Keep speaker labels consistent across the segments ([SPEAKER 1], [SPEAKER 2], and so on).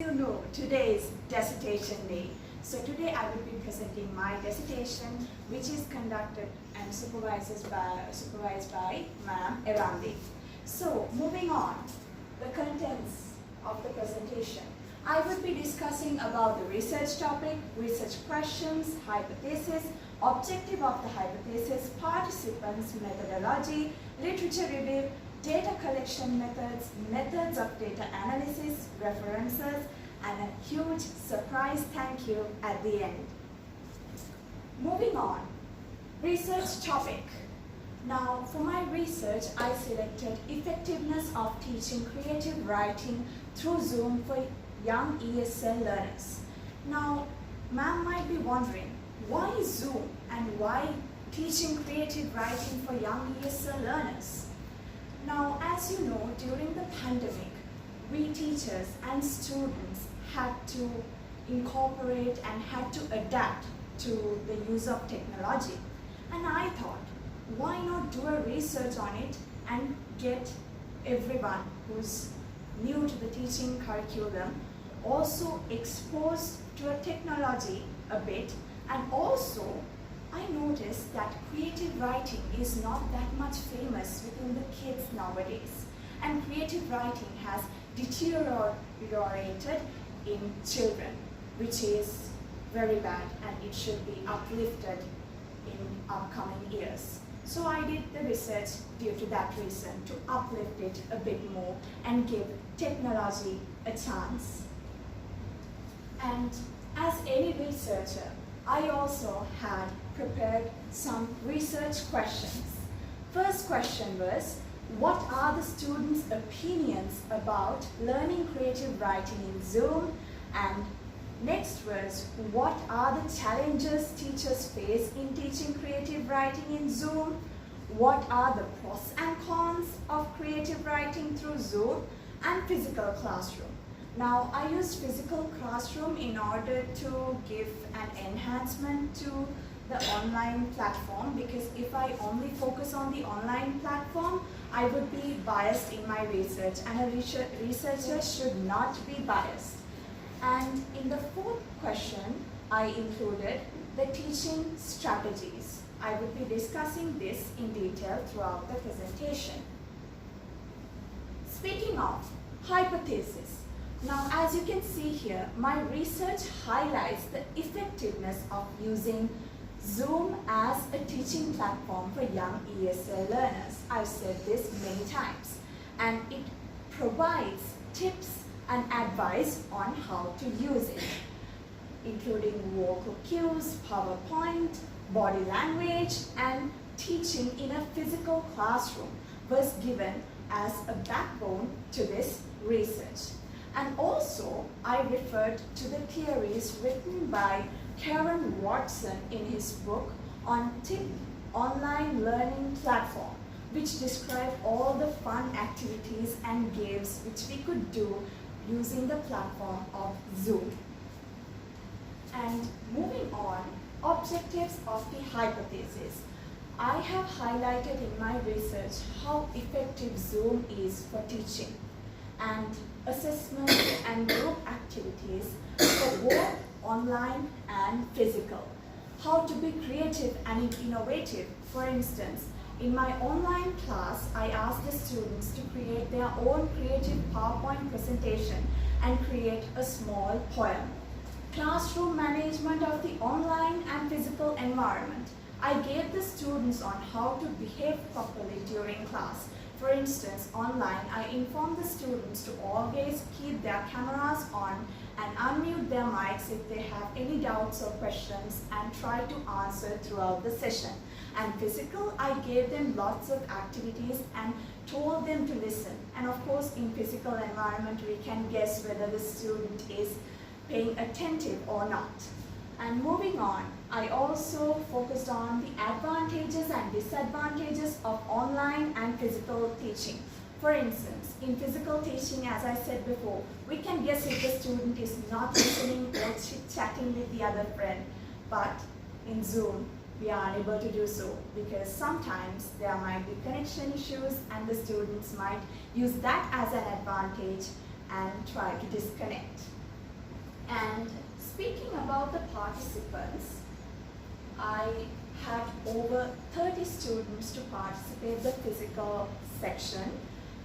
[SPEAKER 1] You know, today is dissertation day. So today I will be presenting my dissertation, which is conducted and supervised by Ma'am Erandi. So moving on, the contents of the presentation. I will be discussing about the research topic, research questions, hypothesis, objective of the hypothesis, participants, methodology, literature review, data collection methods, methods of data analysis, references, and a huge surprise thank you at the end. Moving on, research topic. Now, for my research, I selected effectiveness of teaching creative writing through Zoom for young ESL learners. Now, ma'am might be wondering, why Zoom and why teaching creative writing for young ESL learners? Now, as you know, during the pandemic, we teachers and students had to incorporate and had to adapt to the use of technology. And I thought, why not do a research on it and get everyone who's new to the teaching curriculum also exposed to a technology a bit. And also, I noticed that creative writing is not that much famous within the kids nowadays. And creative writing has deteriorated in children, which is very bad, and it should be uplifted in upcoming years. So I did the research due to that reason, to uplift it a bit more and give technology a chance. And as any researcher, I also had prepared some research questions. First question was, what are the students' opinions about learning creative writing in Zoom? And next was, what are the challenges teachers face in teaching creative writing in Zoom? What are the pros and cons of creative writing through Zoom and physical classroom? Now, I used physical classroom in order to give an enhancement to the online platform, because if I only focus on the online platform, I would be biased in my research, and a researcher should not be biased. And in the fourth question, I included the teaching strategies. I would be discussing this in detail throughout the presentation. Speaking of hypothesis, now as you can see here, my research highlights the effectiveness of using Zoom as a teaching platform for young ESL learners. I've said this many times. And it provides tips and advice on how to use it, including vocal cues, PowerPoint, body language, and teaching in a physical classroom was given as a backbone to this research. And also, I referred to the theories written by Karen Watson in his book on TIP online learning platform, which described all the fun activities and games which we could do using the platform of Zoom. And moving on, objectives of the hypothesis. I have highlighted in my research how effective Zoom is for teaching, and assessment and group activities for both online and physical. How to be creative and innovative. For instance, in my online class, I asked the students to create their own creative PowerPoint presentation and create a small poem. Classroom management of the online and physical environment. I gave the students on how to behave properly during class. For instance, online, I informed the students to always keep their cameras on and unmute their mics if they have any doubts or questions, and try to answer throughout the session. And physical, I gave them lots of activities and told them to listen. And of course, in physical environment, we can guess whether the student is paying attentive or not. And moving on, I also focused on the advantages and disadvantages of online and physical teaching. For instance, in physical teaching, as I said before, we can guess if the student is not listening or chit-chatting with the other friend. But in Zoom, we are unable to do so, because sometimes there might be connection issues and the students might use that as an advantage and try to disconnect. of the participants, I had over 30 students to participate in the physical section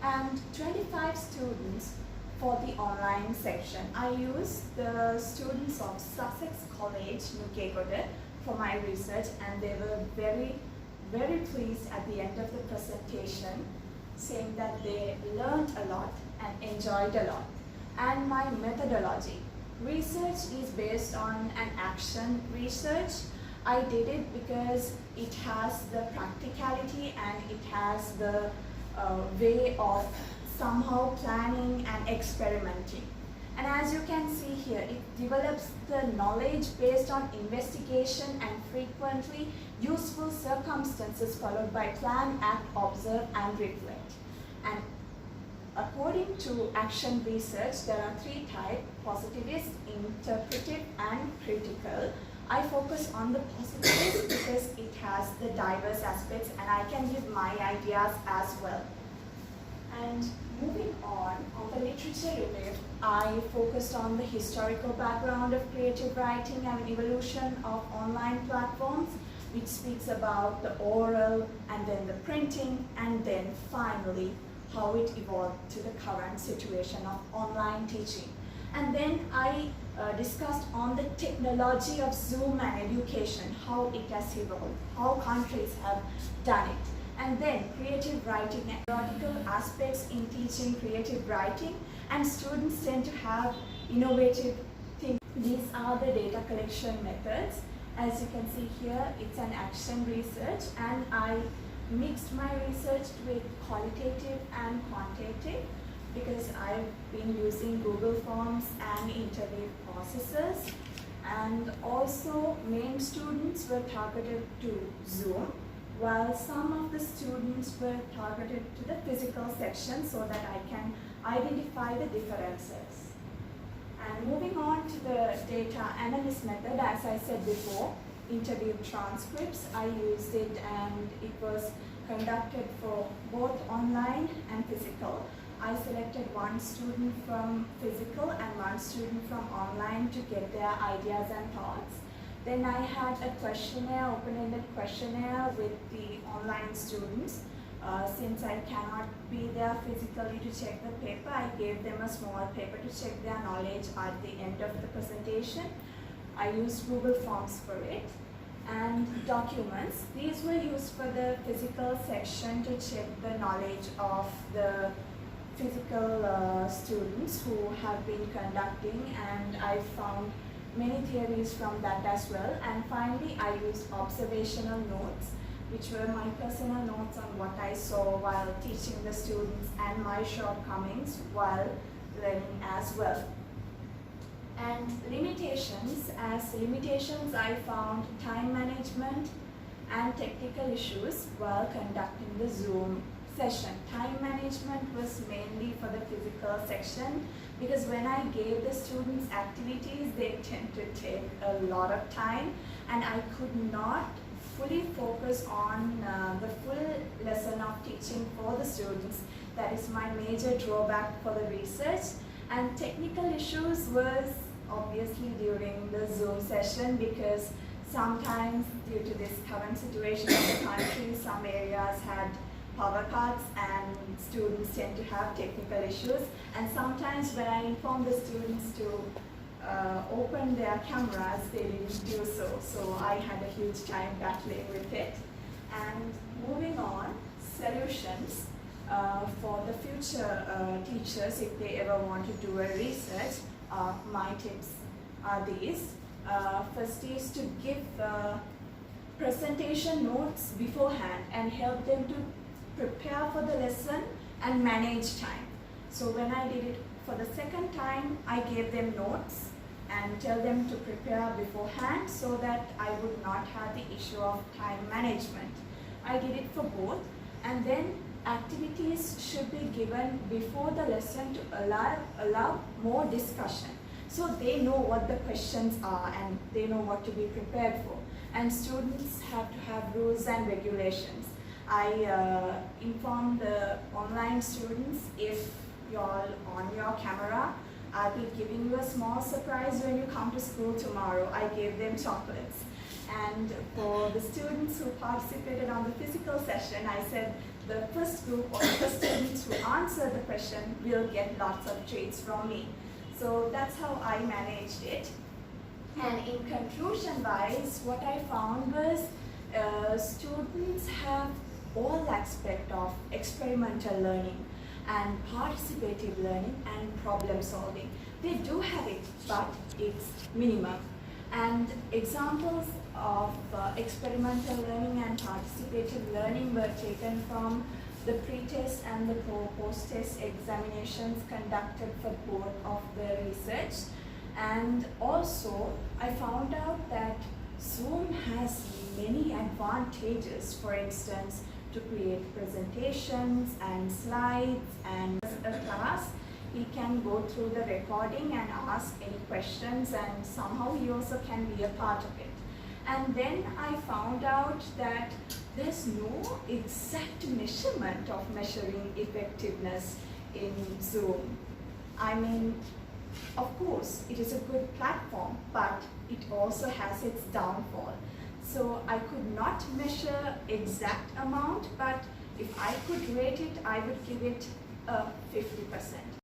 [SPEAKER 1] and 25 students for the online section. I used the students of Sussex College, Newcastle, for my research, and they were very, very pleased at the end of the presentation, saying that they learned a lot and enjoyed a lot. And my methodology. Research is based on an action research. I did it because it has the practicality and it has the way of somehow planning and experimenting. And as you can see here, it develops the knowledge based on investigation and frequently useful circumstances followed by plan, act, observe, and reflect. And according to action research, there are three types: positivist, interpretive, and critical. I focus on the positivist because it has the diverse aspects and I can give my ideas as well. And moving on the literature review, I focused on the historical background of creative writing and evolution of online platforms, which speaks about the oral and then the printing, and then finally how it evolved to the current situation of online teaching. And then I discussed on the technology of Zoom and education, how it has evolved, how countries have done it. And then creative writing and theoretical aspects in teaching creative writing, and students tend to have innovative things. These are the data collection methods. As you can see here, it's an action research, and I mixed my research with qualitative and quantitative because I've been using Google Forms and interview processes. And also main students were targeted to Zoom, while some of the students were targeted to the physical section so that I can identify the differences. And moving on to the data analysis method, as I said before, interview transcripts, I used it and it was conducted for both online and physical. I selected one student from physical and one student from online to get their ideas and thoughts. Then I had a questionnaire, open-ended questionnaire with the online students. Since I cannot be there physically to check the paper, I gave them a small paper to check their knowledge at the end of the presentation. I used Google Forms for it. And documents, these were used for the physical section to check the knowledge of the physical students who have been conducting, and I found many theories from that as well. And finally, I used observational notes, which were my personal notes on what I saw while teaching the students and my shortcomings while learning as well. And limitations, I found time management and technical issues while conducting the Zoom session. Time management was mainly for the physical section because when I gave the students activities, they tend to take a lot of time and I could not fully focus on the full lesson of teaching for the students. That is my major drawback for the research. And technical issues was obviously during the Zoom session because sometimes due to this current situation in the country, some areas had power cuts and students tend to have technical issues. And sometimes when I inform the students to open their cameras, they didn't do so. So I had a huge time battling with it. And moving on, solutions for the future teachers if they ever want to do a research. My tips are these. First is to give presentation notes beforehand and help them to prepare for the lesson and manage time. So when I did it for the second time, I gave them notes and tell them to prepare beforehand so that I would not have the issue of time management. I did it for both, and then activities should be given before the lesson to allow more discussion. So they know what the questions are and they know what to be prepared for. And students have to have rules and regulations. I informed the online students, if you're on your camera, I'll be giving you a small surprise when you come to school tomorrow. I gave them chocolates. And for the students who participated on the physical session, I said the first group or the first students who answer the question will get lots of treats from me. So that's how I managed it. And in conclusion-wise, what I found was students have all aspects of experimental learning and participative learning and problem solving. They do have it, but it's minimum. And examples of experimental learning and participative learning were taken from the pre-test and the post-test examinations conducted for both of the research. And also, I found out that Zoom has many advantages. For instance, to create presentations and slides and a class, he can go through the recording and ask any questions, and somehow he also can be a part of it. And then I found out that there's no exact measurement of measuring effectiveness in Zoom. I mean, of course, it is a good platform, but it also has its downfall. So I could not measure exact amount, but if I could rate it, I would give it a 50%.